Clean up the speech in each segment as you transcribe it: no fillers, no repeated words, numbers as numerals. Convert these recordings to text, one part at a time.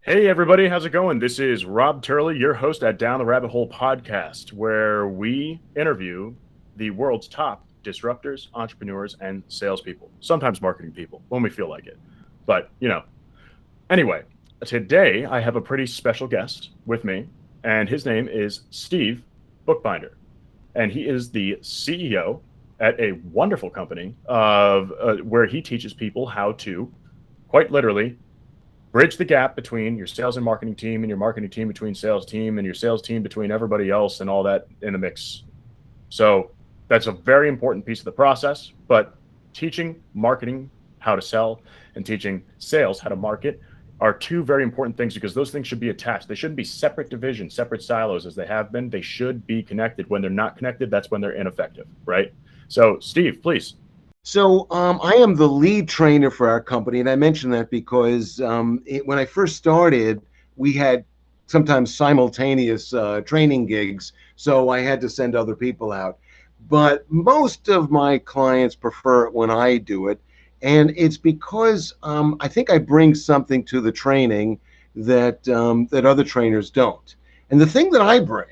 Hey everybody, how's it going? This is Rob Turley, your host at Down the Rabbit Hole podcast, where we interview the world's top disruptors, entrepreneurs, and salespeople. Sometimes marketing people when we feel like it. But, anyway, today I have a pretty special guest with me, and his name is Steve Bookbinder. And he is the CEO at a wonderful company of where he teaches people how to, quite literally, bridge the gap between your sales and marketing team and your marketing team between sales team and your sales team between everybody else and all that in the mix. So that's a very important piece of the process, but teaching marketing how to sell and teaching sales how to market are two very important things because those things should be attached. They shouldn't be separate divisions, separate silos as they have been. They should be connected. When they're not connected, that's when they're ineffective, right? So Steve, please. So I am the lead trainer for our company, and I mention that because when I first started, we had sometimes simultaneous training gigs, so I had to send other people out. But most of my clients prefer it when I do it, and it's because I think I bring something to the training that other trainers don't. And the thing that I bring,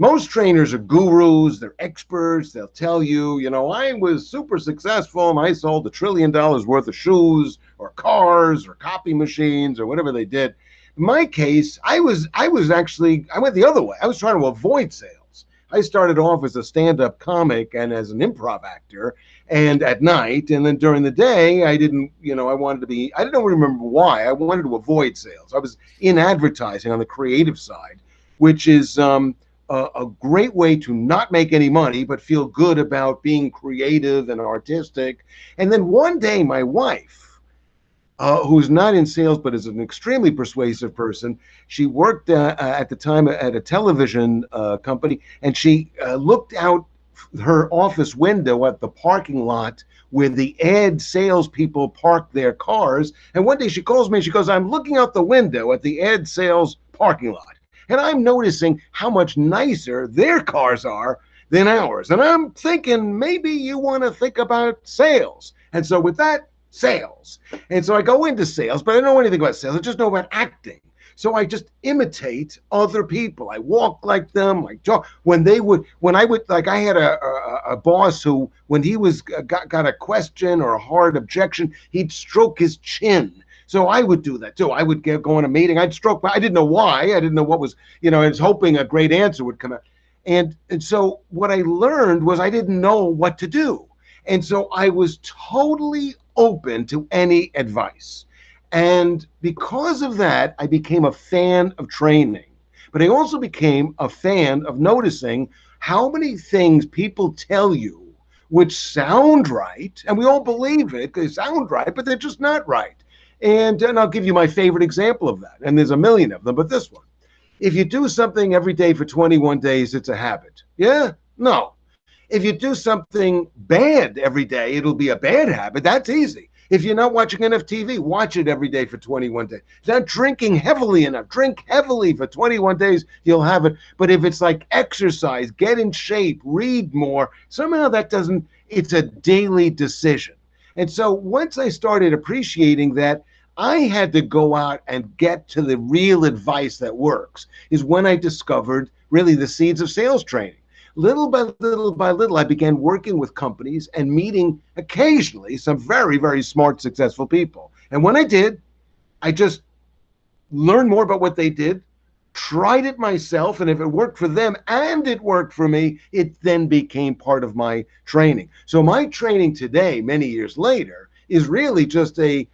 most trainers are gurus, they're experts, they'll tell you, I was super successful and I sold $1 trillion worth of shoes or cars or copy machines or whatever they did. In my case, I went the other way. I was trying to avoid sales. I started off as a stand-up comic and as an improv actor and at night, and then during the day, I didn't remember why. I wanted to avoid sales. I was in advertising on the creative side, which is a great way to not make any money, but feel good about being creative and artistic. And then one day, my wife, who's not in sales, but is an extremely persuasive person, she worked at the time at a television company, and she looked out her office window at the parking lot where the ad salespeople park their cars. And one day she calls me and she goes, "I'm looking out the window at the ad sales parking lot, and I'm noticing how much nicer their cars are than ours. And I'm thinking maybe you want to think about sales." And so with that, sales. And so I go into sales, but I don't know anything about sales. I just know about acting. So I just imitate other people. I walk like them. I talk I had a boss who, when he was got a question or a hard objection, he'd stroke his chin. So I would do that too. I would go in a meeting. I'd stroke. I didn't know why. I didn't know what was. I was hoping a great answer would come out. And so what I learned was I didn't know what to do. And so I was totally open to any advice. And because of that, I became a fan of training. But I also became a fan of noticing how many things people tell you which sound right, and we all believe it. They sound right, but they're just not right. And I'll give you my favorite example of that. And there's a million of them, but this one. If you do something every day for 21 days, it's a habit. Yeah? No. If you do something bad every day, it'll be a bad habit. That's easy. If you're not watching enough TV, watch it every day for 21 days. If you're not drinking heavily enough, drink heavily for 21 days, you'll have it. But if it's like exercise, get in shape, read more, somehow it's a daily decision. And so once I started appreciating that, I had to go out and get to the real advice that works, is when I discovered really the seeds of sales training. Little by little, I began working with companies and meeting occasionally some very, very smart, successful people. And when I did, I just learned more about what they did, tried it myself, and if it worked for them and it worked for me, it then became part of my training. So my training today, many years later, is really just a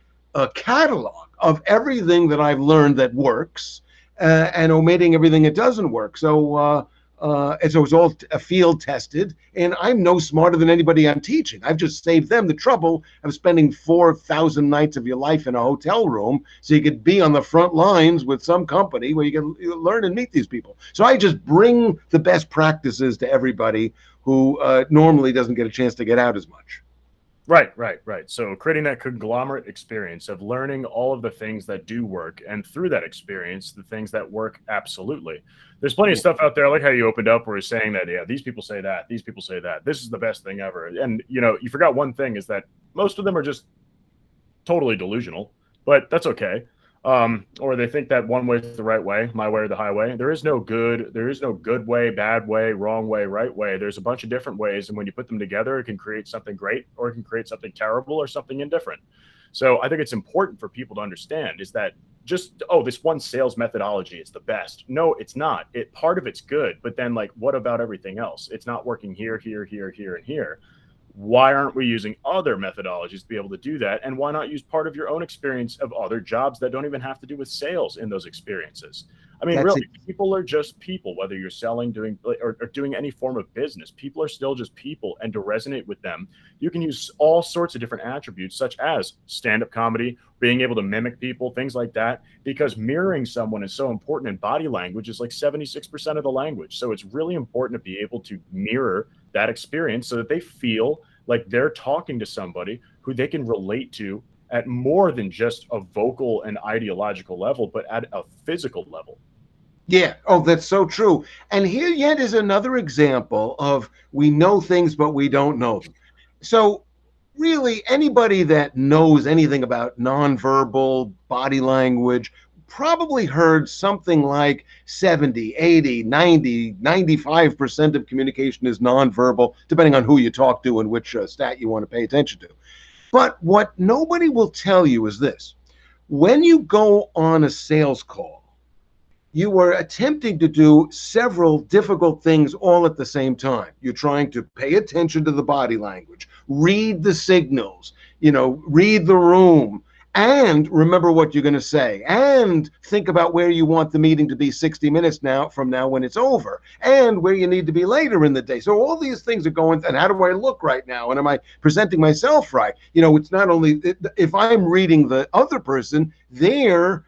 catalog of everything that I've learned that works and omitting everything that doesn't work. And so it's all field tested, and I'm no smarter than anybody I'm teaching. I've just saved them the trouble of spending 4,000 nights of your life in a hotel room so you could be on the front lines with some company where you can learn and meet these people. So I just bring the best practices to everybody who normally doesn't get a chance to get out as much. Right. So creating that conglomerate experience of learning all of the things that do work, and through that experience, the things that work absolutely. There's plenty of stuff out there, like how you opened up where you're saying that, yeah, these people say that, these people say that, this is the best thing ever. And, you forgot one thing is that most of them are just totally delusional, but that's okay. Or they think that one way is the right way, my way or the highway. There is no good way, bad way, wrong way, right way. There's a bunch of different ways, and when you put them together, it can create something great, or it can create something terrible, or something indifferent. So I think it's important for people to understand is that just, oh, this one sales methodology is the best. No, it's not. Part of it's good, but then like, what about everything else? It's not working here, here, here, here, and here. Why aren't we using other methodologies to be able to do that? And why not use part of your own experience of other jobs that don't even have to do with sales in those experiences? I mean, really, people are just people, whether you're selling, doing, or doing any form of business. People are still just people, and to resonate with them, you can use all sorts of different attributes, such as stand-up comedy, being able to mimic people, things like that, because mirroring someone is so important, and body language is like 76% of the language. So it's really important to be able to mirror that experience so that they feel like they're talking to somebody who they can relate to at more than just a vocal and ideological level, but at a physical level. Yeah. Oh, that's so true. And here yet is another example of we know things, but we don't know them. So really, anybody that knows anything about nonverbal body language probably heard something like 70, 80, 90, 95% of communication is nonverbal, depending on who you talk to and which stat you want to pay attention to. But what nobody will tell you is this. When you go on a sales call, you are attempting to do several difficult things all at the same time. You're trying to pay attention to the body language, read the signals, read the room, and remember what you're going to say, and think about where you want the meeting to be 60 minutes from now when it's over, and where you need to be later in the day. So all these things are going, and how do I look right now? And am I presenting myself right? It's not only, if I'm reading the other person, they're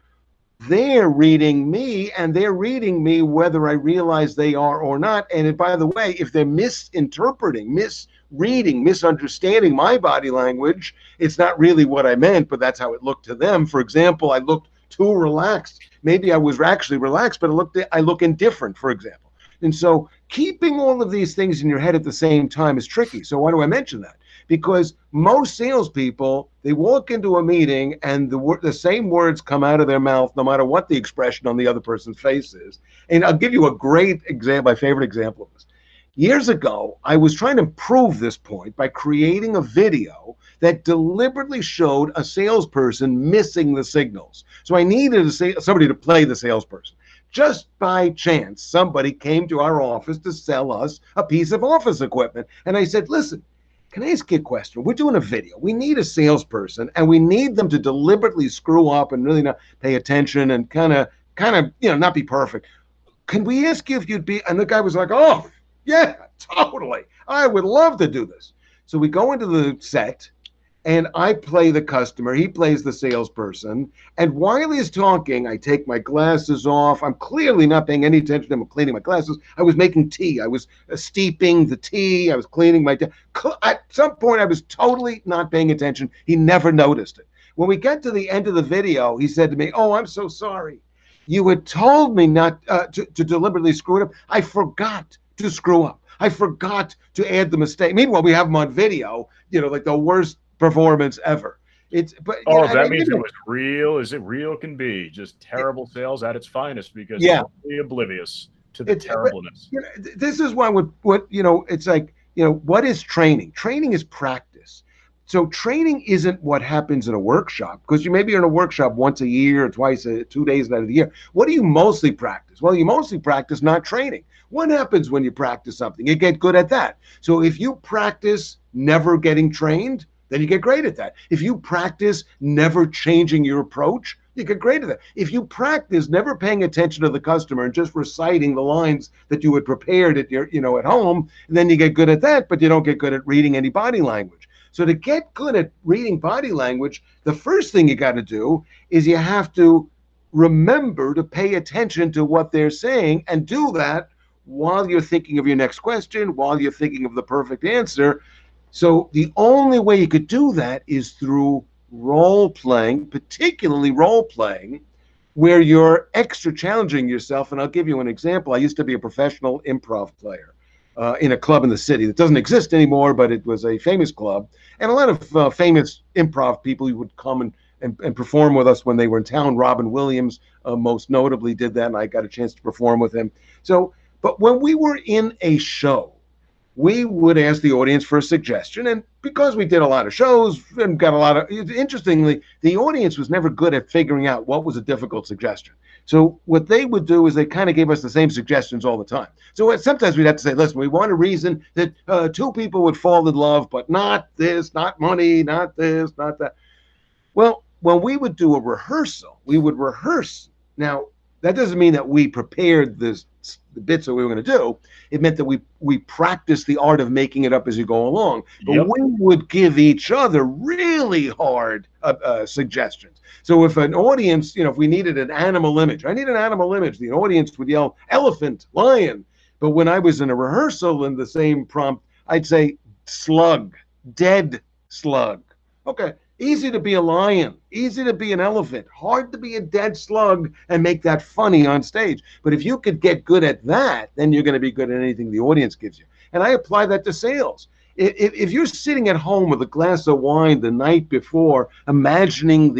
reading me, and they're reading me whether I realize they are or not. And by the way, if they're misinterpreting, misreading, misunderstanding my body language, it's not really what I meant, but that's how it looked to them. For example, I looked too relaxed. Maybe I was actually relaxed, but I look indifferent, for example. And so keeping all of these things in your head at the same time is tricky. So why do I mention that? Because most salespeople, they walk into a meeting and the same words come out of their mouth, no matter what the expression on the other person's face is. And I'll give you a great example, my favorite example of this. Years ago, I was trying to prove this point by creating a video that deliberately showed a salesperson missing the signals. So I needed somebody to play the salesperson. Just by chance, somebody came to our office to sell us a piece of office equipment. And I said, listen, can I ask you a question? We're doing a video. We need a salesperson, and we need them to deliberately screw up and really not pay attention and kind of, not be perfect. Can we ask you if you'd be? And the guy was like, oh, yeah, totally. I would love to do this. So we go into the set, and I play the customer. He plays the salesperson. And while he's talking, I take my glasses off. I'm clearly not paying any attention to him. I'm cleaning my glasses. I was making tea. I was steeping the tea. I was cleaning my tea. At some point, I was totally not paying attention. He never noticed it. When we got to the end of the video, he said to me, oh, I'm so sorry. You had told me not to deliberately screw it up. I forgot to screw up. I forgot to add the mistake. Meanwhile, we have him on video, like the worst performance ever. That means it was real as it real can be. Just terrible sales at its finest, because it's totally oblivious to the terribleness. This is why it's like, what is training? Training is practice. So training isn't what happens in a workshop, because you may be in a workshop once a year or twice, 2 days out of the year. What do you mostly practice? Well, you mostly practice not training. What happens when you practice something? You get good at that. So if you practice never getting trained, then you get great at that. If you practice never changing your approach, you get great at that. If you practice never paying attention to the customer and just reciting the lines that you had prepared at your, at home, then you get good at that, but you don't get good at reading any body language. So to get good at reading body language, the first thing you got to do is you have to remember to pay attention to what they're saying, and do that while you're thinking of your next question, while you're thinking of the perfect answer. So the only way you could do that is through role playing, particularly role playing, where you're extra challenging yourself. And I'll give you an example. I used to be a professional improv player in a club in the city that doesn't exist anymore, but it was a famous club. And a lot of famous improv people would come and and perform with us when they were in town. Robin Williams most notably did that, and I got a chance to perform with him. So, but when we were in a show, we would ask the audience for a suggestion. And because we did a lot of shows and got a lot of, interestingly, the audience was never good at figuring out what was a difficult suggestion. So what they would do is they kind of gave us the same suggestions all the time. So sometimes we'd have to say, listen, we want a reason that two people would fall in love, but not this, not money, not this, not that. Well, when we would do a rehearsal, we would rehearse. Now, that doesn't mean that we prepared the bits that we were going to do. It meant that we practiced the art of making it up as you go along. But Yep. we would give each other really hard suggestions. So if an audience, if we needed an animal image, I need an animal image, the audience would yell elephant, lion. But when I was in a rehearsal in the same prompt, I'd say slug, dead slug. Okay. Easy to be a lion, easy to be an elephant, hard to be a dead slug and make that funny on stage. But if you could get good at that, then you're going to be good at anything the audience gives you. And I apply that to sales. If you're sitting at home with a glass of wine the night before, imagining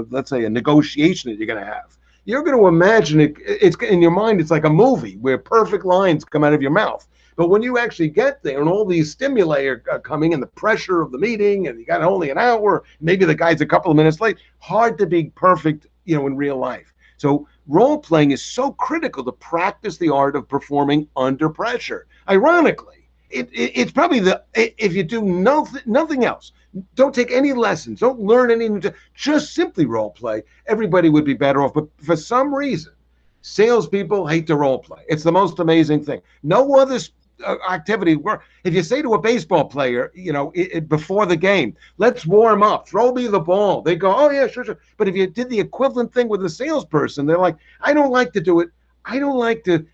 let's say a negotiation that you're going to have, you're going to imagine it. It's in your mind. It's like a movie where perfect lines come out of your mouth. But when you actually get there and all these stimuli are coming and the pressure of the meeting and you got only an hour, maybe the guy's a couple of minutes late, hard to be perfect, in real life. So role playing is so critical to practice the art of performing under pressure. Ironically, it's probably if you do nothing else, don't take any lessons, don't learn anything, just simply role play, everybody would be better off. But for some reason, salespeople hate to role play. It's the most amazing thing. No other activity work. If you say to a baseball player, before the game, let's warm up, throw me the ball, they go, oh yeah, sure. But if you did the equivalent thing with a salesperson, they're like, I don't like to do it. I don't like to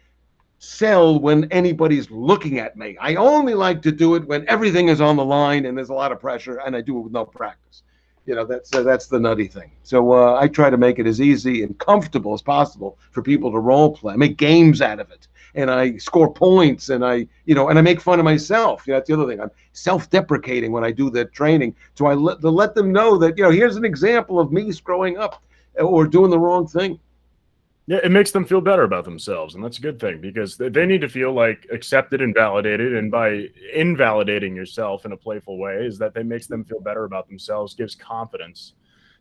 sell when anybody's looking at me. I only like to do it when everything is on the line and there's a lot of pressure, and I do it with no practice. That's the nutty thing. So I try to make it as easy and comfortable as possible for people to role play. I make games out of it, and I score points, and I make fun of myself. That's the other thing. I'm self-deprecating when I do the training, so I let them know that here's an example of me screwing up or doing the wrong thing. Yeah, it makes them feel better about themselves, and that's a good thing because they need to feel like accepted and validated. And by invalidating yourself in a playful way, is that they makes them feel better about themselves, gives confidence.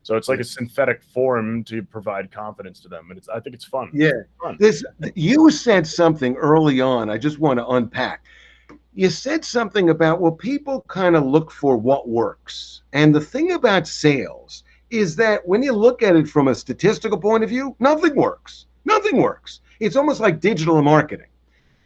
So it's like a synthetic form to provide confidence to them, and I think it's fun. Yeah, it's fun. You said something early on. I just want to unpack. You said something about people kind of look for what works, and the thing about sales is that when you look at it from a statistical point of view, nothing works. Nothing works. It's almost like digital marketing.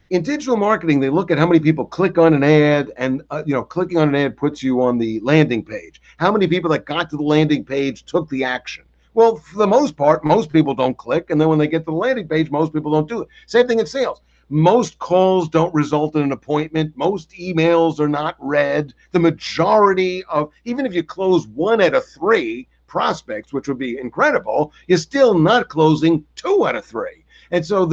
In digital marketing, they look at how many people click on an ad, and clicking on an ad puts you on the landing page. How many people that got to the landing page took the action? Well, for the most part, most people don't click, and then when they get to the landing page, most people don't do it. Same thing in sales. Most calls don't result in an appointment. Most emails are not read. The majority of, even if you close 1 out of 3 prospects, which would be incredible, you're still not closing 2 out of 3. And so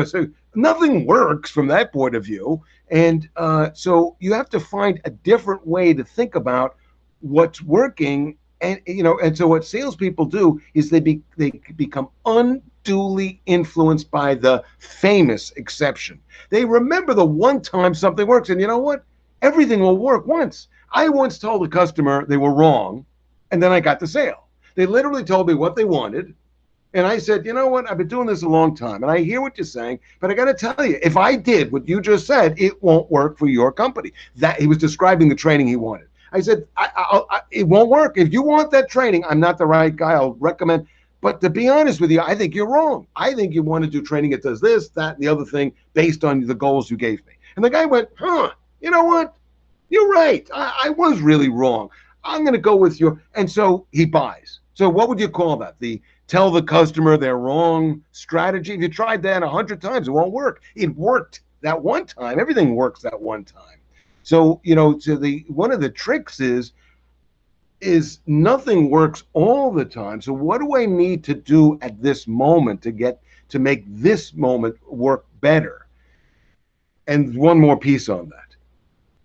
so nothing works from that point of view. And so you have to find a different way to think about what's working. And and so what salespeople do is they become unduly influenced by the famous exception. They remember the one time something works, and you know what? Everything will work once. I once told a customer they were wrong, and then I got the sale. They literally told me what they wanted, and I said, you know what? I've been doing this a long time, and I hear what you're saying, but I got to tell you, if I did what you just said, it won't work for your company. That he was describing the training he wanted. I said, it won't work. If you want that training, I'm not the right guy. I'll recommend. But to be honest with you, I think you're wrong. I think you want to do training that does this, that, and the other thing based on the goals you gave me. And the guy went, you know what? You're right. I was really wrong. I'm going to go with your. And so he buys. So what would you call that? The tell the customer they're wrong strategy? If you tried that 100 times, it won't work. It worked that one time. Everything works that one time. So, one of the tricks is nothing works all the time. So what do I need to do at this moment to make this moment work better? And one more piece on that.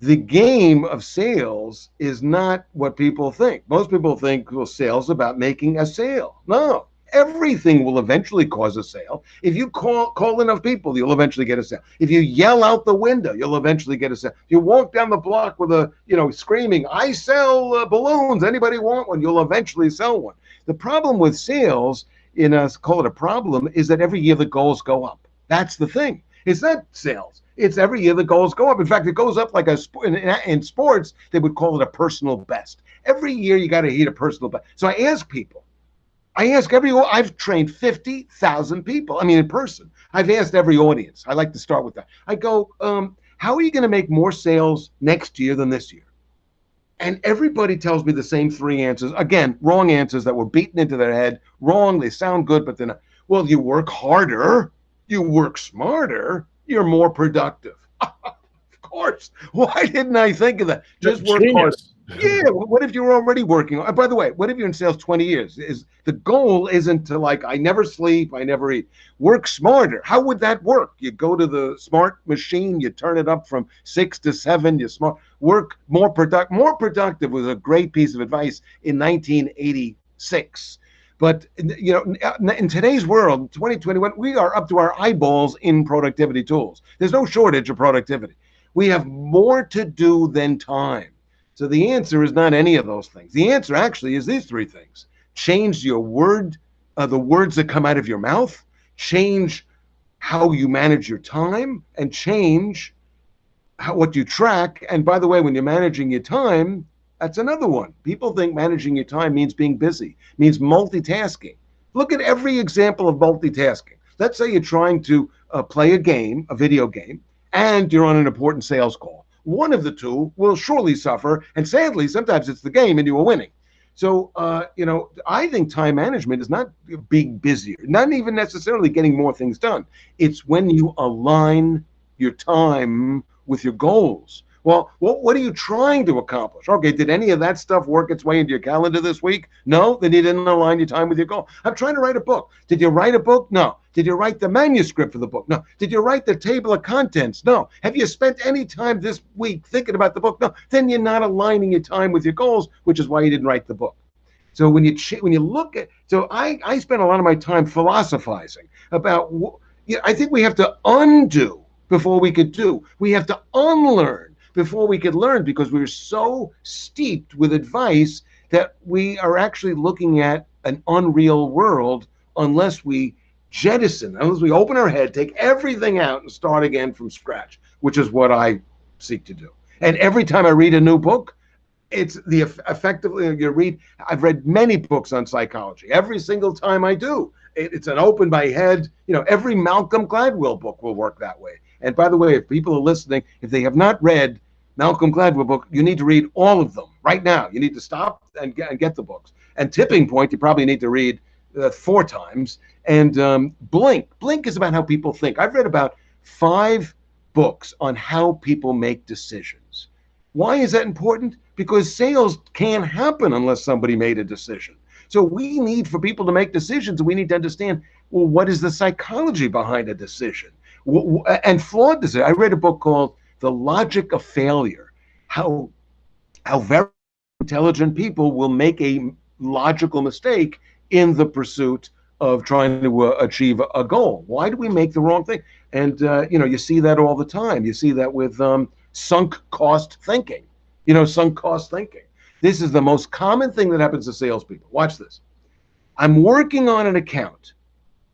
The game of sales is not what people think. Most people think, well, sales is about making a sale. No, everything will eventually cause a sale. If you call enough people, you'll eventually get a sale. If you yell out the window, you'll eventually get a sale. If you walk down the block with screaming, "I sell balloons. Anybody want one?" You'll eventually sell one. The problem with sales, call it a problem, is that every year the goals go up. That's the thing. It's not sales. It's every year the goals go up. In fact, it goes up like in sports, they would call it a personal best. Every year you got to hit a personal best. So I ask people, I've trained 50,000 people. I mean, in person. I've asked every audience. I like to start with that. I go, how are you going to make more sales next year than this year? And everybody tells me the same three answers. Again, wrong answers that were beaten into their head. Wrong. They sound good, but they're not. Well, you work harder. You work smarter. You're more productive. Of course. Why didn't I think of that? Just work harder. Yeah. What if you're already working? By the way, what if you're in sales 20 years? Is the goal isn't to I never sleep, I never eat. Work smarter. How would that work? You go to the smart machine, you turn it up from 6 to 7. You work more productive. More productive was a great piece of advice in 1986. But in today's world, 2021, we are up to our eyeballs in productivity tools. There's no shortage of productivity. We have more to do than time. So the answer is not any of those things. The answer actually is these three things. Change your the words that come out of your mouth, change how you manage your time, and change what you track. And by the way, when you're managing your time, that's another one. People think managing your time means being busy, means multitasking. Look at every example of multitasking. Let's say you're trying to play a game, a video game, and you're on an important sales call. One of the two will surely suffer, and sadly, sometimes it's the game and you are winning. So, I think time management is not being busier, not even necessarily getting more things done. It's when you align your time with your goals. Well, what are you trying to accomplish? Okay, did any of that stuff work its way into your calendar this week? No, then you didn't align your time with your goal. I'm trying to write a book. Did you write a book? No. Did you write the manuscript for the book? No. Did you write the table of contents? No. Have you spent any time this week thinking about the book? No. Then you're not aligning your time with your goals, which is why you didn't write the book. So when you look at, I spend a lot of my time philosophizing about, I think we have to undo before we could do. We have to unlearn before we could learn, because we're so steeped with advice that we are actually looking at an unreal world unless we unless we open our head, take everything out and start again from scratch, which is what I seek to do. And every time I read a new book, it's I've read many books on psychology. Every single time I do, it's an open my head. Every Malcolm Gladwell book will work that way. And by the way, if people are listening, if they have not read Malcolm Gladwell book, you need to read all of them right now. You need to stop and get the books. And Tipping Point, you probably need to read 4 times. And Blink is about how people think. I've read about 5 books on how people make decisions. Why is that important? Because sales can't happen unless somebody made a decision. So we need for people to make decisions, we need to understand, well, what is the psychology behind a decision? And flawed decision. I read a book called The Logic of Failure, how very intelligent people will make a logical mistake in the pursuit of trying to achieve a goal. Why do we make the wrong thing? And, you see that all the time. You see that with sunk cost thinking. Sunk cost thinking. This is the most common thing that happens to salespeople. Watch this. I'm working on an account.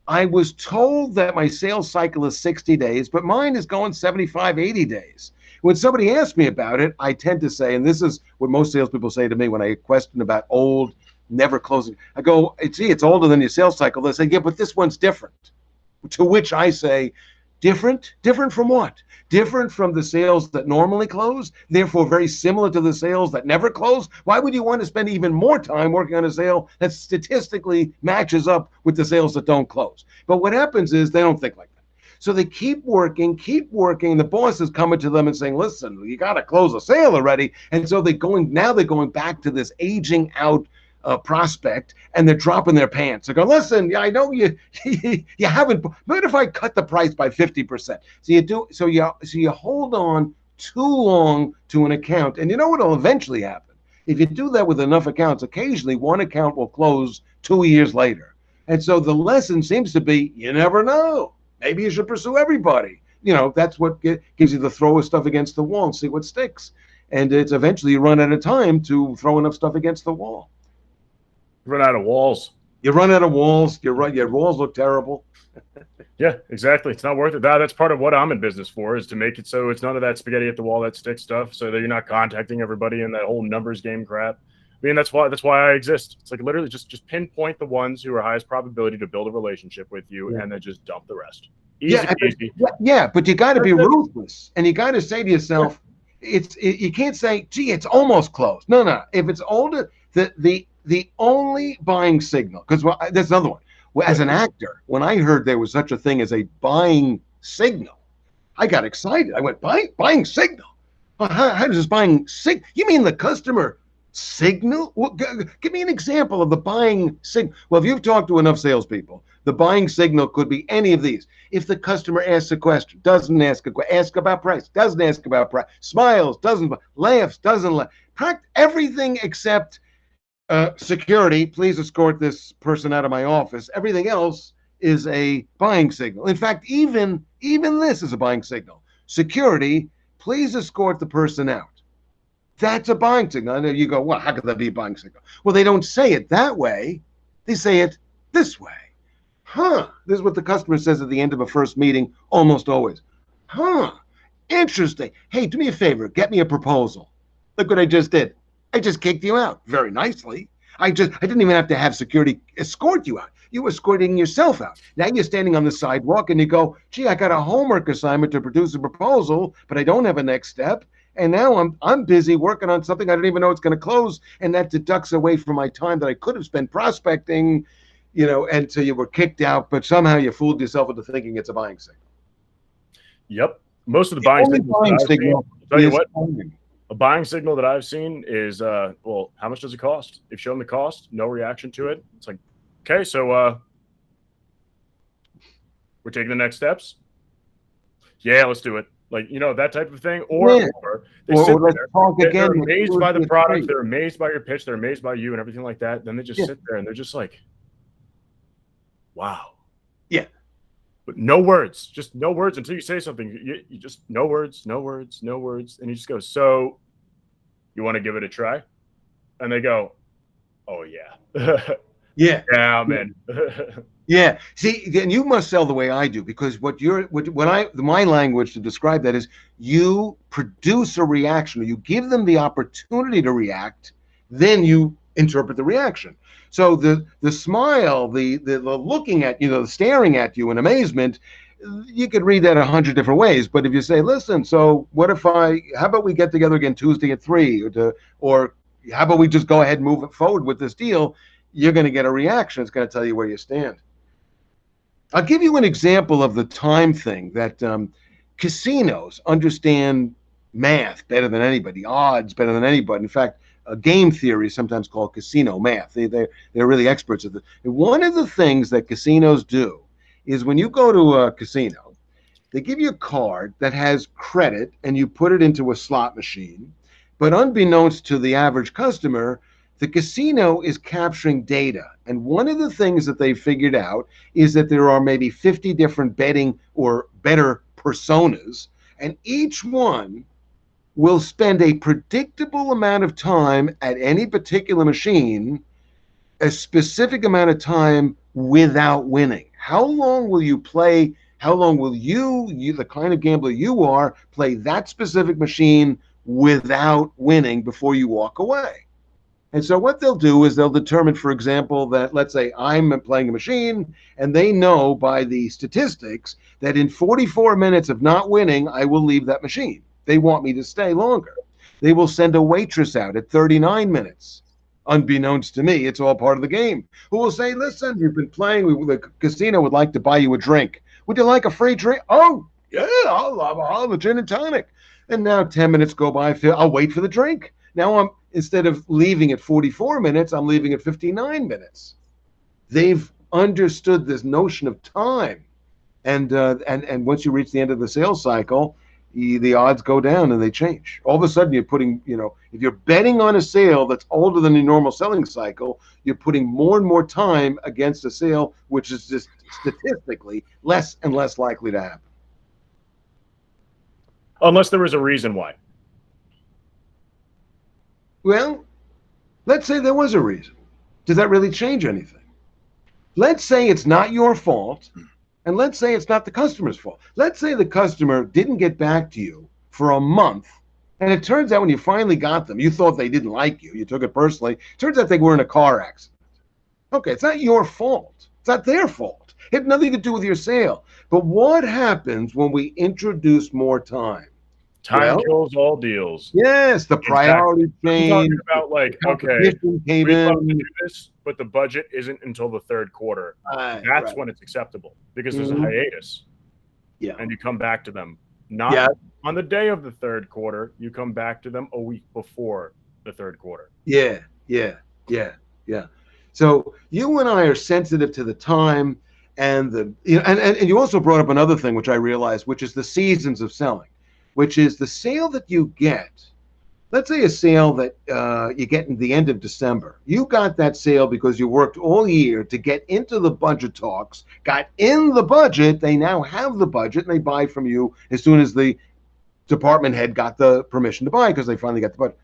I was told that my sales cycle is 60 days, but mine is going 75, 80 days. When somebody asks me about it, I tend to say, and this is what most salespeople say to me when I question about old, never closing. I go, it's older than your sales cycle. They say, yeah, but this one's different. To which I say, different? Different from what? Different from the sales that normally close, therefore very similar to the sales that never close. Why would you want to spend even more time working on a sale that statistically matches up with the sales that don't close? But what happens is they don't think like that. So they keep working. The boss is coming to them and saying, listen, you got to close a sale already. And so they're going back to this aging out prospect, and they're dropping their pants. They go, listen, yeah, I know you you haven't, but if I cut the price by 50%? So you hold on too long to an account. And you know what will eventually happen? If you do that with enough accounts, occasionally one account will close 2 years later. And so the lesson seems to be, you never know. Maybe you should pursue everybody. That's what gives you the throw of stuff against the wall and see what sticks. And it's eventually you run out of time to throw enough stuff against the wall. Run out of walls. You run out of walls. You're right. Your walls look terrible. Yeah, exactly. It's not worth it. That's part of what I'm in business for, is to make it so it's none of that spaghetti at the wall, that stick stuff, so that you're not contacting everybody in that whole numbers game crap. I mean, that's why I exist. It's like literally just pinpoint the ones who are highest probability to build a relationship with you, and then just dump the rest. Easy. But you got to be ruthless, and you got to say to yourself, you can't say, gee, it's almost closed. No. If it's older, the only buying signal, because that's another one. Well, as an actor, when I heard there was such a thing as a buying signal, I got excited. I went, buying signal? How does this buying signal? You mean the customer signal? Well, give me an example of the buying signal. Well, if you've talked to enough salespeople, the buying signal could be any of these. If the customer asks a question, doesn't ask a question, ask about price, doesn't ask about price, smiles, doesn't, laughs, doesn't laugh, everything except security, please escort this person out of my office. Everything else is a buying signal. In fact, even this is a buying signal. Security, please escort the person out. That's a buying signal. And you go, well, how could that be a buying signal? Well, they don't say it that way. They say it this way. This is what the customer says at the end of a first meeting, almost always. Interesting. Hey, do me a favor. Get me a proposal. Look what I just did. I just kicked you out very nicely. I didn't even have to have security escort you out. You were escorting yourself out. Now you're standing on the sidewalk and you go, gee, I got a homework assignment to produce a proposal, but I don't have a next step. And now I'm busy working on something I don't even know it's going to close. And that deducts away from my time that I could have spent prospecting, and so you were kicked out, but somehow you fooled yourself into thinking it's a buying signal. Yep. Most of the buying signals, tell you what, a buying signal that I've seen is, well, how much does it cost? If you show them the cost, no reaction to it. It's like, okay, so we're taking the next steps. Yeah, let's do it. Like, that type of thing. Or they sit there, they're amazed by the product. They're amazed by your pitch. They're amazed by you and everything like that. Then they just sit there and they're just like, wow. Yeah. But no words, just no words until you say something. You just no words. And you just go, so you want to give it a try? And they go, oh, yeah. Yeah, I'm in. Yeah. See, and you must sell the way I do, because my language to describe that is you produce a reaction, or you give them the opportunity to react, then you interpret the reaction. So the smile, the looking at you, the staring at you in amazement, you could read that 100 different ways. But if you say, listen, so how about we get together again Tuesday at 3, or how about we just go ahead and move it forward with this deal, you're going to get a reaction. It's going to tell you where you stand. I'll give you an example of the time thing that casinos understand math better than anybody, odds better than anybody. In fact, game theory is sometimes called casino math. They're really experts at it. And one of the things that casinos do is when you go to a casino, they give you a card that has credit and you put it into a slot machine. But unbeknownst to the average customer, the casino is capturing data. And one of the things that they figured out is that there are maybe 50 different betting or better personas, and each one will spend a predictable amount of time at any particular machine, a specific amount of time without winning. How long will you play? How long will you, the kind of gambler you are, play that specific machine without winning before you walk away? And so what they'll do is they'll determine, for example, that let's say I'm playing a machine and they know by the statistics that in 44 minutes of not winning, I will leave that machine. They want me to stay longer. They will send a waitress out at 39 minutes. Unbeknownst to me, it's all part of the game. Who will say, listen, you've been playing, the casino would like to buy you a drink. Would you like a free drink? Oh, yeah, I'll have a gin and tonic. And now 10 minutes go by, I'll wait for the drink. Now instead of leaving at 44 minutes, I'm leaving at 59 minutes. They've understood this notion of time. And once you reach the end of the sales cycle, the odds go down and they change. All of a sudden, you're putting, if you're betting on a sale that's older than the normal selling cycle, you're putting more and more time against a sale which is just statistically less and less likely to happen. Unless there was a reason why. Well, let's say there was a reason. Does that really change anything? Let's say it's not your fault, and let's say it's not the customer's fault. Let's say the customer didn't get back to you for a month, and it turns out when you finally got them, you thought they didn't like you. You took it personally. Turns out they were in a car accident. Okay, it's not your fault. It's not their fault. It had nothing to do with your sale. But what happens when we introduce more time? Time kills all deals. Yes, the priority change. I'm talking about like, okay, we'd love to do this, but the budget isn't until the third quarter. That's when it's acceptable because there's a hiatus. Yeah. And you come back to them. Not on the day of the third quarter. You come back to them a week before the third quarter. Yeah. So you and I are sensitive to the time and and you also brought up another thing which I realized, which is the seasons of selling. Which is the sale that you get. Let's say a sale that you get in the end of December. You got that sale because you worked all year to get into the budget talks, got in the budget, they now have the budget, and they buy from you as soon as the department head got the permission to buy because they finally got the budget.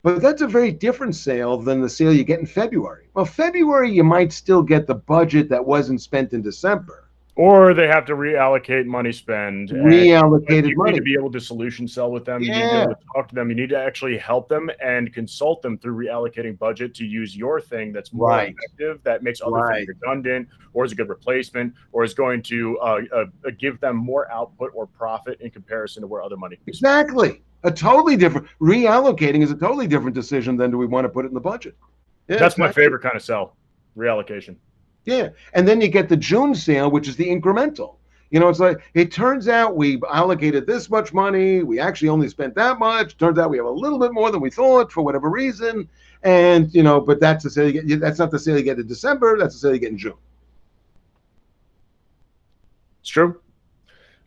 But that's a very different sale than the sale you get in February. Well, February, you might still get the budget that wasn't spent in December. Or they have to reallocate money spend. Reallocated money. You need to be able to solution sell with them. You need to be able to talk to them. You need to actually help them and consult them through reallocating budget to use your thing that's more effective, that makes other things redundant, or is a good replacement, or is going to give them more output or profit in comparison to where other money can be spent. Exactly. A totally different. Reallocating is a totally different decision than do we want to put it in the budget. Yeah, that's my favorite kind of sell, reallocation. Yeah, and then you get the June sale, which is the incremental. It's like, it turns out we allocated this much money. We actually only spent that much. Turns out we have a little bit more than we thought for whatever reason. And, but that's the sale you get. That's not the sale you get in December. That's the sale you get in June. It's true.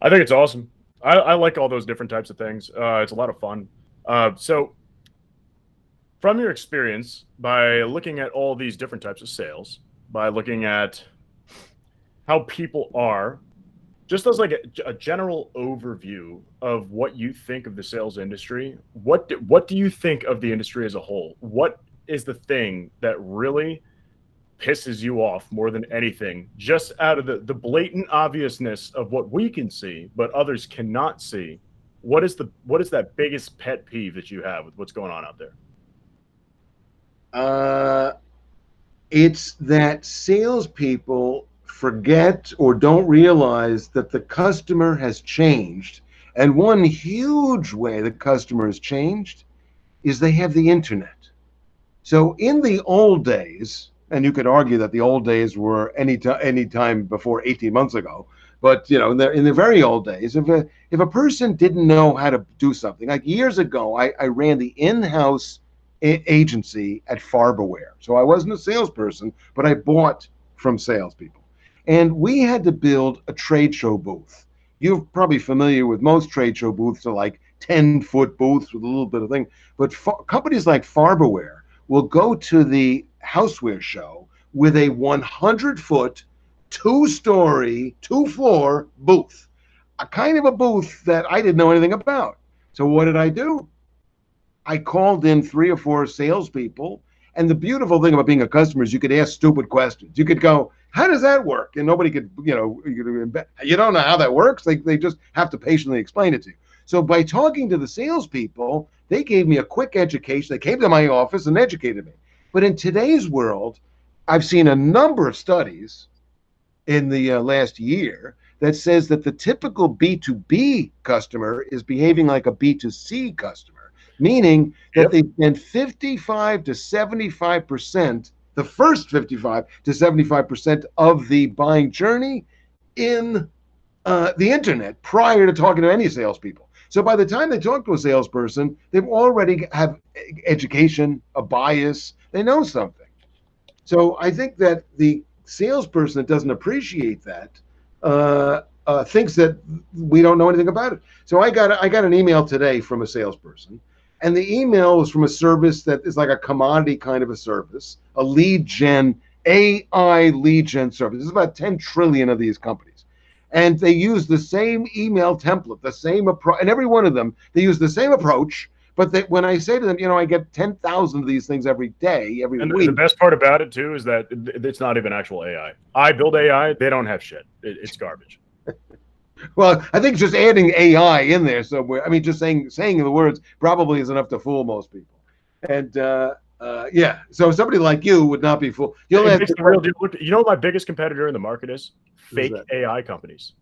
I think it's awesome. I like all those different types of things. It's a lot of fun. So from your experience, by looking at all these different types of sales, by looking at how people are, just as like a general overview of what you think of the sales industry, what do you think of the industry as a whole? What is the thing that really pisses you off more than anything, just out of the blatant obviousness of what we can see, but others cannot see? What is that biggest pet peeve that you have with what's going on out there? It's that salespeople forget or don't realize that the customer has changed. And one huge way the customer has changed is they have the internet. So in the old days, and you could argue that the old days were any time before 18 months ago, but in the very old days, if a person didn't know how to do something, like years ago, I ran the in-house agency at Farberware. So I wasn't a salesperson, but I bought from salespeople. And we had to build a trade show booth. You're probably familiar with most trade show booths are like 10-foot booths with a little bit of thing. But companies like Farberware will go to the houseware show with a 100-foot, 2-story, 2-floor booth. A kind of a booth that I didn't know anything about. So what did I do? I called in 3 or 4 salespeople, and the beautiful thing about being a customer is you could ask stupid questions. You could go, "How does that work?" And nobody could, you don't know how that works. They just have to patiently explain it to you. So by talking to the salespeople, they gave me a quick education. They came to my office and educated me. But in today's world, I've seen a number of studies in the last year that says that the typical B2B customer is behaving like a B2C customer. Meaning that they spend 55 to 75%, the first 55 to 75% of the buying journey in the internet prior to talking to any salespeople. So by the time they talk to a salesperson, they've already have education, a bias, they know something. So I think that the salesperson that doesn't appreciate that thinks that we don't know anything about it. So I got an email today from a salesperson, and the email was from a service that is like a commodity kind of a service, a lead gen, AI lead gen service. There's about 10 trillion of these companies. And they use the same email template, the same approach, and every one of them, they use the same approach. But when I say to them, I get 10,000 of these things every day, every week. The best part about it, too, is that it's not even actual AI. I build AI. They don't have shit. It's garbage. Well, I think just adding AI in there somewhere, I mean, just saying the words probably is enough to fool most people. And yeah, so somebody like you would not be fooled. You'll have the real deal. Look, what my biggest competitor in the market is? Fake AI companies.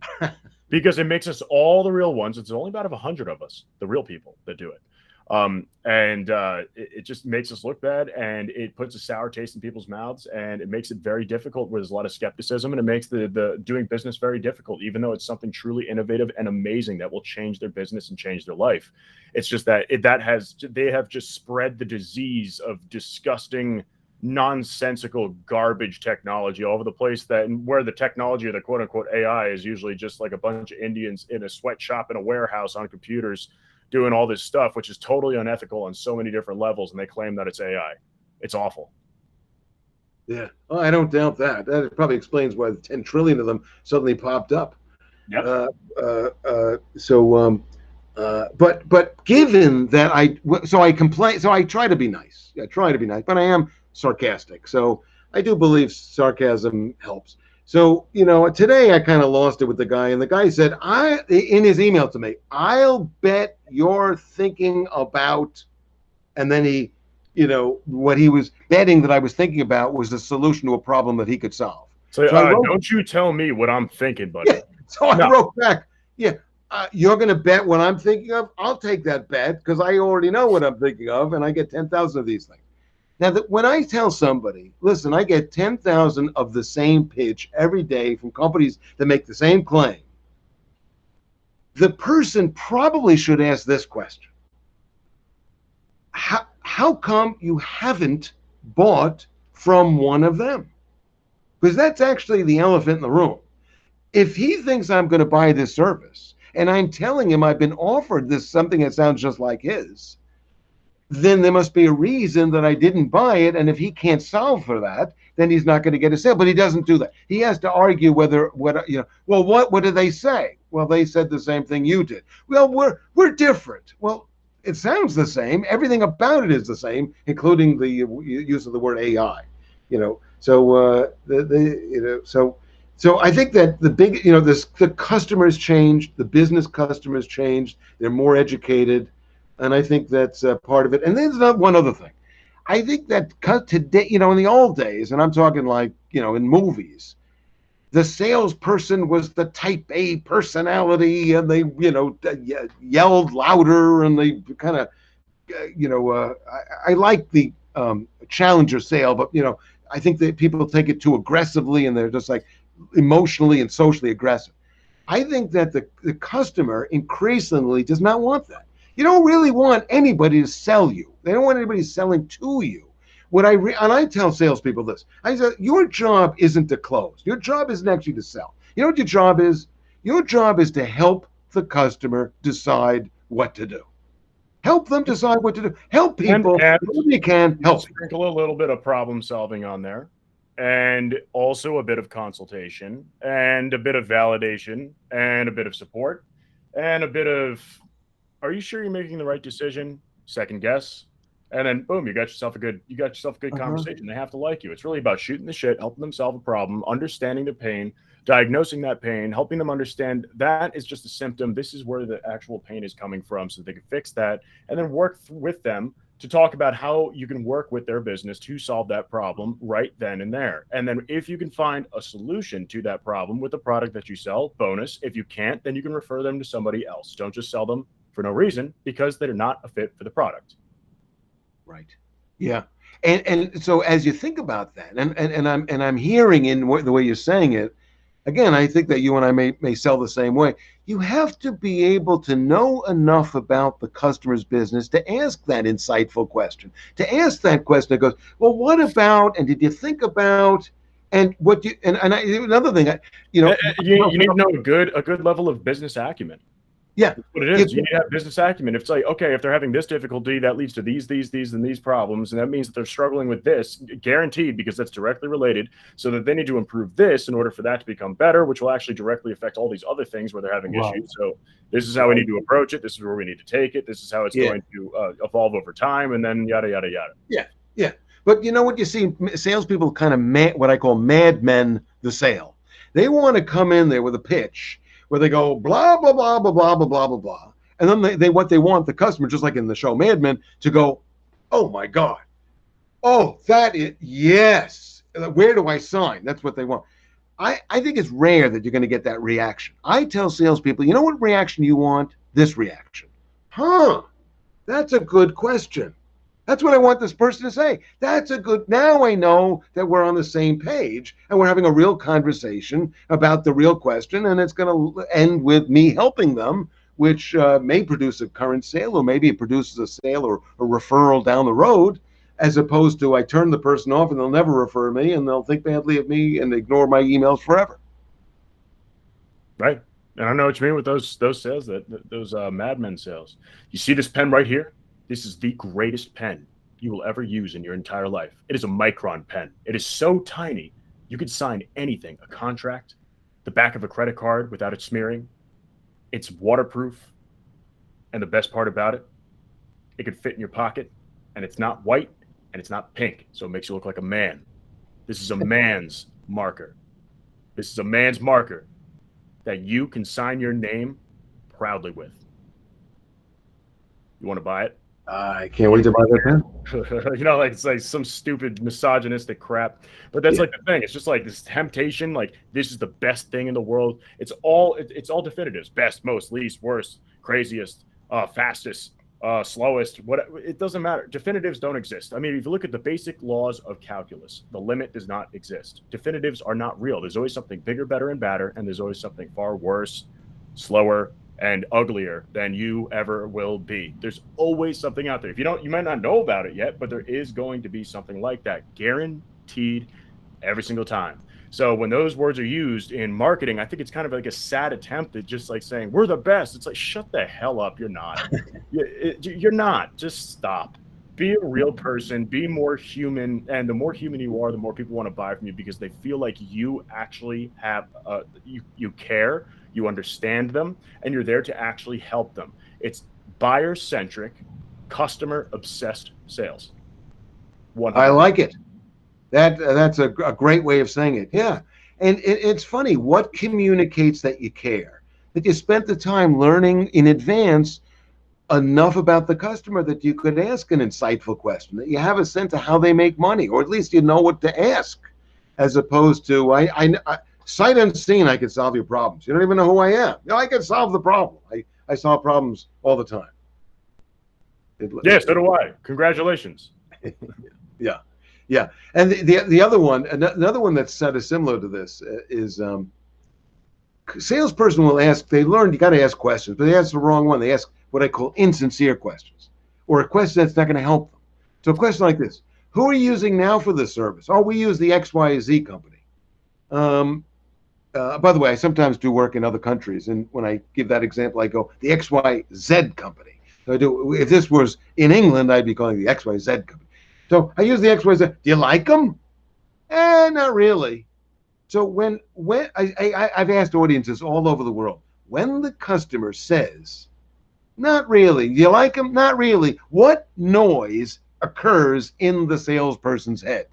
Because it makes us all the real ones. It's only about 100 of us, the real people that do it. It just makes us look bad, and it puts a sour taste in people's mouths, and it makes it very difficult where there's a lot of skepticism, and it makes the doing business very difficult, even though it's something truly innovative and amazing that will change their business and change their life. It's just that they have just spread the disease of disgusting, nonsensical garbage technology all over the place, where the technology or the quote unquote AI is usually just like a bunch of Indians in a sweatshop in a warehouse on computers doing all this stuff, which is totally unethical on so many different levels, and they claim that it's AI. It's awful. Yeah, oh, I don't doubt that. That probably explains why the 10 trillion of them suddenly popped up. Yeah. But given that I complain, so I try to be nice. I try to be nice, but I am sarcastic. So I do believe sarcasm helps. So, today I kind of lost it with the guy, and the guy said, in his email to me, I'll bet you're thinking about, and then he, what he was betting that I was thinking about was a solution to a problem that he could solve. So don't you tell me what I'm thinking, buddy. Yeah, so I wrote back, you're going to bet what I'm thinking of? I'll take that bet because I already know what I'm thinking of, and I get 10,000 of these things. Now, when I tell somebody, listen, I get 10,000 of the same pitch every day from companies that make the same claim, the person probably should ask this question. How come you haven't bought from one of them? Because that's actually the elephant in the room. If he thinks I'm going to buy this service, and I'm telling him I've been offered something that sounds just like his, then there must be a reason that I didn't buy it. And if he can't solve for that, then he's not going to get a sale. But he doesn't do that. He has to argue what did they say? Well, they said the same thing you did. Well, we're different. Well, it sounds the same. Everything about it is the same, including the use of the word AI. So I think that the customers changed, the business customers changed. They're more educated. And I think that's part of it. And there's one other thing. I think that today, in the old days, and I'm talking like, in movies, the salesperson was the type A personality, and they, yelled louder, and they kind of, I like the challenger sale, but, I think that people take it too aggressively, and they're just like emotionally and socially aggressive. I think that the customer increasingly does not want that. You don't really want anybody to sell you. They don't want anybody selling to you. And I tell salespeople this. I say, your job isn't to close. Your job isn't actually to sell. You know what your job is? Your job is to help the customer decide what to do. Help them decide what to do. Help people when you can. Help. Sprinkle a little bit of problem solving on there, and also a bit of consultation, and a bit of validation, and a bit of support, and a bit of, are you sure you're making the right decision? Second guess. And then boom, you got yourself a good conversation. They have to like you. It's really about shooting the shit, helping them solve a problem, understanding the pain, diagnosing that pain, helping them understand that is just a symptom. This is where the actual pain is coming from, so they can fix that, and then work with them to talk about how you can work with their business to solve that problem right then and there. And then if you can find a solution to that problem with the product that you sell, bonus. If you can't, then you can refer them to somebody else. Don't just sell them for no reason, because they're not a fit for the product. Right. Yeah. And so as you think about that, and I'm hearing in the way you're saying it, again, I think that you and I may sell the same way. You have to be able to know enough about the customer's business to ask that insightful question, to ask that question that goes, well, what about, and did you think about, And what you another thing, You need to know a good level of business acumen. Yeah, that's what it is. You need to have business acumen. If it's like, okay, if they're having this difficulty, that leads to these, and these problems, and that means that they're struggling with this, guaranteed, because that's directly related. So that they need to improve this in order for that to become better, which will actually directly affect all these other things where they're having issues. So this is how we need to approach it. This is where we need to take it. This is how it's going to evolve over time, and then yada yada yada. Yeah. But you know what you see, salespeople kind of what I call madmen the sale. They want to come in there with a pitch where they go blah blah blah blah blah blah blah blah blah, and then they what they want the customer, just like in the show Mad Men, to go, oh my God, oh that is yes, where do I sign? That's what they want. I think it's rare that you're going to get that reaction. I tell salespeople, you know what reaction you want? This reaction. Huh? That's a good question. That's what I want this person to say. That's a good, now I know that we're on the same page and we're having a real conversation about the real question, and it's going to end with me helping them, which may produce a current sale, or maybe it produces a sale or a referral down the road, as opposed to I turn the person off and they'll never refer me and they'll think badly of me and ignore my emails forever. Right. And I know what you mean with those sales, those madmen sales. You see this pen right here? This is the greatest pen you will ever use in your entire life. It is a Micron pen. It is so tiny, you could sign anything, a contract, the back of a credit card without it smearing. It's waterproof. And the best part about it, it could fit in your pocket, and it's not white and it's not pink. So it makes you look like a man. This is a man's marker. This is a man's marker that you can sign your name proudly with. You want to buy it? I can't wait to buy that pen. You know, like it's like some stupid misogynistic crap, but that's like the thing. It's just like this temptation. Like this is the best thing in the world. It's all definitives: best, most, least, worst, craziest, fastest, slowest. What, it doesn't matter. Definitives don't exist. I mean, if you look at the basic laws of calculus, the limit does not exist. Definitives are not real. There's always something bigger, better, and badder, and there's always something far worse, slower, and uglier than you ever will be. There's always something out there. If you might not know about it yet, but there is going to be something like that, guaranteed every single time. So when those words are used in marketing, I think it's kind of like a sad attempt at just like saying we're the best. It's like, shut the hell up. You're not. You're not. Just stop. Be a real person. Be more human. And the more human you are, the more people want to buy from you, because they feel like you actually have you care. You understand them, and you're there to actually help them. It's buyer-centric, customer-obsessed sales. 100%. I like it. That's a great way of saying it. Yeah, and it's funny. What communicates that you care? That you spent the time learning in advance enough about the customer that you could ask an insightful question, that you have a sense of how they make money, or at least you know what to ask, as opposed to I sight unseen, I can solve your problems. You don't even know who I am. You know, I can solve the problem. I solve problems all the time. Yes, so do I. Congratulations. Yeah. And the other one, another one that's sort of similar to this is salesperson will ask. They learned you got to ask questions, but they ask the wrong one. They ask what I call insincere questions, or a question that's not going to help them. So a question like this: who are you using now for this service? Oh, we use the XYZ company. By the way, I sometimes do work in other countries, and when I give that example, I go the XYZ company. So I do. If this was in England, I'd be calling the XYZ company. So I use the XYZ. Do you like them? Not really. So when I've asked audiences all over the world, when the customer says, "Not really," do you like them? Not really. What noise occurs in the salesperson's head?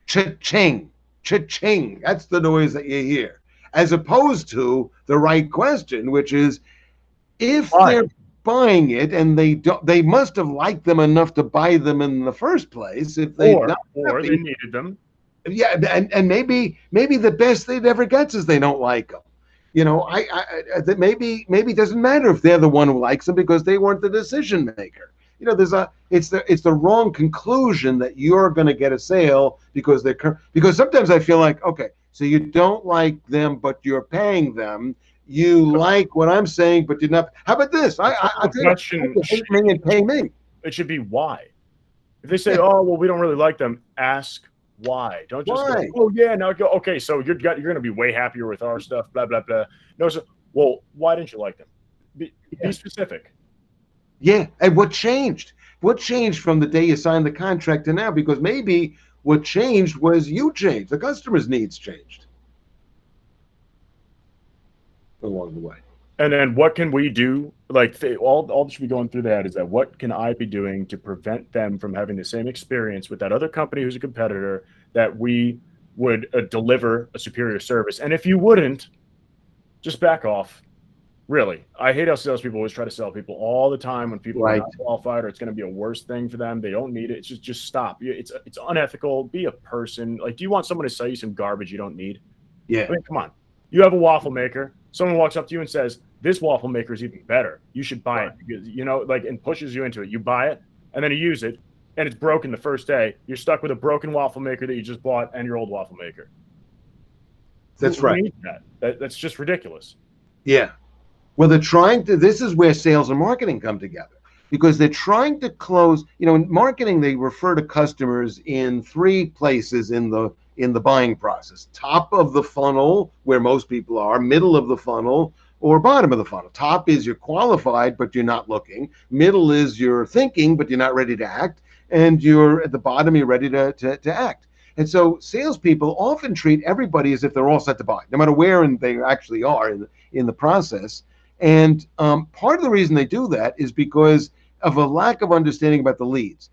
Cha-ching, cha-ching. That's the noise that you hear, as opposed to the right question, which is, if they're buying it and they must have liked them enough to buy them in the first place. If they or they needed them. Yeah, and maybe the best they'd ever get is they don't like them. You know, that maybe it doesn't matter if they're the one who likes them, because they weren't the decision maker. You know, it's the wrong conclusion that you're going to get a sale because sometimes I feel like, okay, so you don't like them, but you're paying them. You like what I'm saying, but you're not. How about this? I hate me and pay me. It should be why. If they say, "Oh, well, we don't really like them," ask Why? Don't just go, Why? oh yeah, now go, okay, so you're going to be way happier with our stuff, blah, blah, blah. No, so, well, why didn't you like them? Be specific. Yeah. And what changed? What changed from the day you signed the contract to now? Because maybe what changed was you changed. The customer's needs changed along the way. And then what can we do? Like all that should be going through that is that what can I be doing to prevent them from having the same experience with that other company who's a competitor, that we would deliver a superior service? And if you wouldn't, just back off. Really, I hate how salespeople always try to sell people all the time when people are not qualified, or it's going to be a worse thing for them. They don't need it. It's just stop. It's unethical. Be a person. Like, do you want someone to sell you some garbage you don't need? Yeah. I mean, come on. You have a waffle maker. Someone walks up to you and says, "This waffle maker is even better. You should buy it." Because, and pushes you into it. You buy it, and then you use it, and it's broken the first day. You're stuck with a broken waffle maker that you just bought and your old waffle maker. That's right. Who needs that? That's just ridiculous. Yeah. Well, they're trying to, this is where sales and marketing come together, because they're trying to close, in marketing, they refer to customers in three places in the buying process: top of the funnel, where most people are; middle of the funnel; or bottom of the funnel. Top is you're qualified, but you're not looking. Middle is you're thinking, but you're not ready to act. And you're at the bottom, you're ready to act. And so salespeople often treat everybody as if they're all set to buy, no matter where they actually are in the process. And part of the reason they do that is because of a lack of understanding about the leads.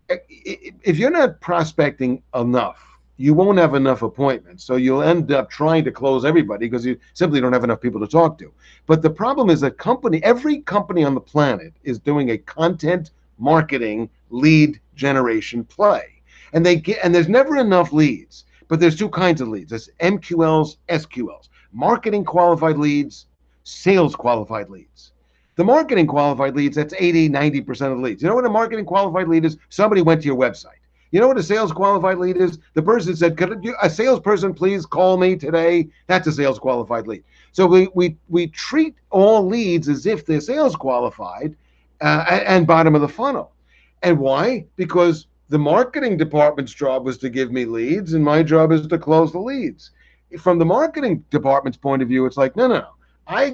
If you're not prospecting enough, you won't have enough appointments. So you'll end up trying to close everybody because you simply don't have enough people to talk to. But the problem is that every company on the planet is doing a content marketing lead generation play. And there's never enough leads. But there's two kinds of leads. There's MQLs, SQLs, marketing qualified leads, sales qualified leads. The marketing qualified leads, that's 80, 90% of the leads. You know what a marketing qualified lead is? Somebody went to your website. You know what a sales qualified lead is? The person said, could a salesperson please call me today? That's a sales qualified lead. So we treat all leads as if they're sales qualified and bottom of the funnel. And why? Because the marketing department's job was to give me leads, and my job is to close the leads. From the marketing department's point of view, it's like, no. I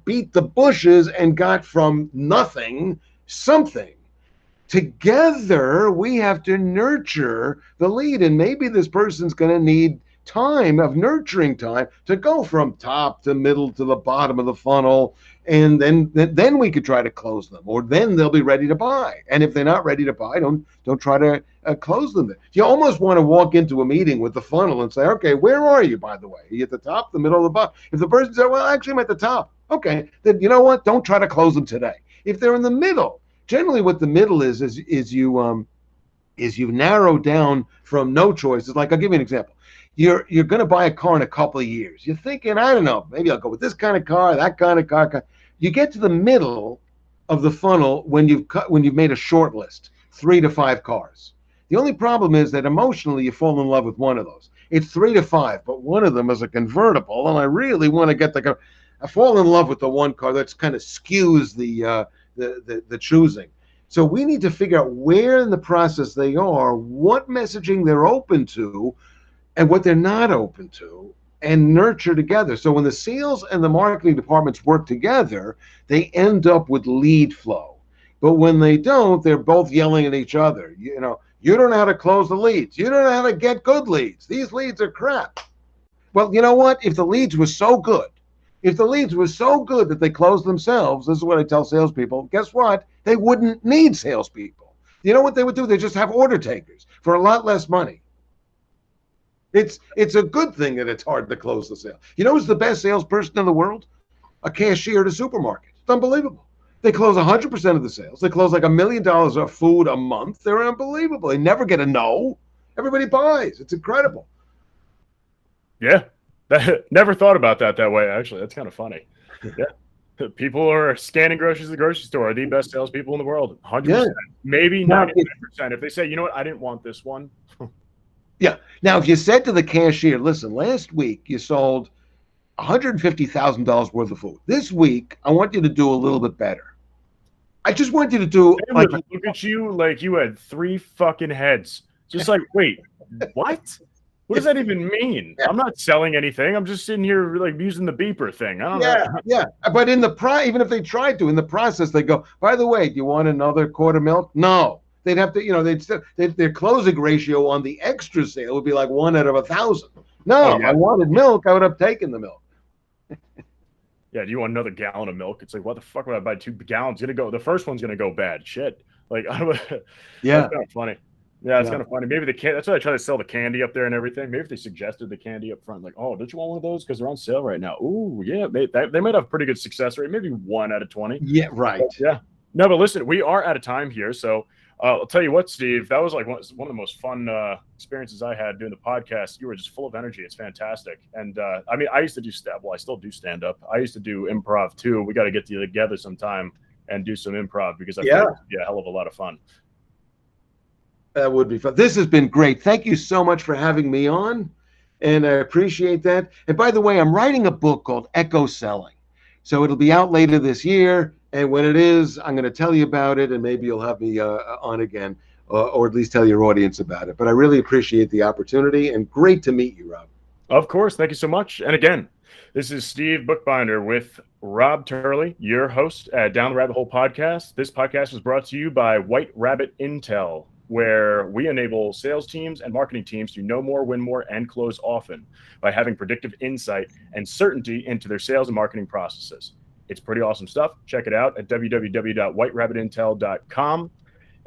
beat the bushes and got from nothing something. Together, we have to nurture the lead. And maybe this person's going to need nurturing time to go from top to middle to the bottom of the funnel. And then we could try to close them, or then they'll be ready to buy. And if they're not ready to buy, don't try to close them. You almost want to walk into a meeting with the funnel and say, okay, where are you, by the way? Are you at the top, the middle, or the bottom? If the person says, well, actually, I'm at the top. Okay, then you know what? Don't try to close them today. If they're in the middle, generally what the middle is you narrow down from no choices. Like, I'll give you an example. You're going to buy a car in a couple of years. You're thinking, I don't know, maybe I'll go with this kind of car, that kind of car. You get to the middle of the funnel when you've made a short list, 3 to 5 cars. The only problem is that emotionally you fall in love with one of those. It's 3 to 5, but one of them is a convertible, and I really want to get the car. I fall in love with the one car that's kind of skews the choosing. So we need to figure out where in the process they are, what messaging they're open to, and what they're not open to, and nurture together. So when the sales and the marketing departments work together, they end up with lead flow. But when they don't, they're both yelling at each other. You don't know how to close the leads. You don't know how to get good leads. These leads are crap. Well, you know what? If the leads were so good that they closed themselves, this is what I tell salespeople, guess what? They wouldn't need salespeople. You know what they would do? They just have order takers for a lot less money. It's a good thing that it's hard to close the sale. You know who's the best salesperson in the world? A cashier at a supermarket. It's unbelievable. They close 100% of the sales. They close like $1 million of food a month. They're unbelievable. They never get a no. Everybody buys. It's incredible. Yeah. Never thought about that way, actually. That's kind of funny. Yeah. People who are scanning groceries at the grocery store are the best salespeople in the world. 100%. Yeah. Maybe 99%. If they say, you know what, I didn't want this one. Yeah. Now, if you said to the cashier, listen, last week you sold $150,000 worth of food. This week, I want you to do a little bit better. I just want you to do look at you like you had 3 fucking heads. Just like, wait, what? What does that even mean? Yeah. I'm not selling anything. I'm just sitting here like using the beeper thing. I don't know. Yeah. But even if they tried to, in the process, they go, by the way, do you want another quart of milk? No. They'd have to, their closing ratio on the extra sale would be like 1 out of 1,000. No, if I wanted milk, I would have taken the milk. Yeah, do you want another gallon of milk? It's like, what the fuck would I buy 2 gallons? The first one's gonna go bad. Shit. Like, that's kind of funny. Yeah, it's kind of funny. Maybe that's why I try to sell the candy up there and everything. Maybe if they suggested the candy up front, like, oh, don't you want one of those? Because they're on sale right now. Ooh, yeah, they might have pretty good success rate. Maybe 1 out of 20. Yeah, right. But, yeah. No, but listen, we are out of time here. So I'll tell you what, Steve, that was like one of the most fun experiences I had doing the podcast. You were just full of energy. It's fantastic. And I mean, I used to do I still do stand up. I used to do improv too. We got to get together sometime and do some improv because I think it'd be a hell of a lot of fun. That would be fun. This has been great. Thank you so much for having me on, and I appreciate that. And by the way, I'm writing a book called Echo Selling. So it'll be out later this year, and when it is, I'm going to tell you about it, and maybe you'll have me on again, or at least tell your audience about it. But I really appreciate the opportunity, and great to meet you, Rob. Of course. Thank you so much. And again, this is Steve Bookbinder with Rob Turley, your host at Down the Rabbit Hole podcast. This podcast was brought to you by White Rabbit Intel, where we enable sales teams and marketing teams to know more, win more, and close often by having predictive insight and certainty into their sales and marketing processes. It's pretty awesome stuff. Check it out at www.whiterabbitintel.com.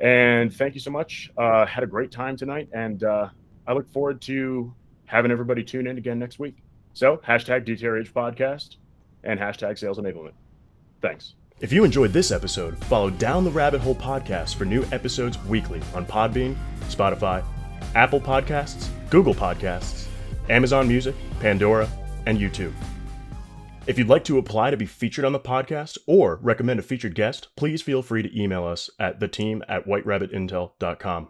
And thank you so much. Had a great time tonight, and I look forward to having everybody tune in again next week. So hashtag DTRH podcast and hashtag sales enablement. Thanks. If you enjoyed this episode, follow Down the Rabbit Hole podcast for new episodes weekly on Podbean, Spotify, Apple Podcasts, Google Podcasts, Amazon Music, Pandora, and YouTube. If you'd like to apply to be featured on the podcast or recommend a featured guest, please feel free to email us at theteam@whiterabbitintel.com.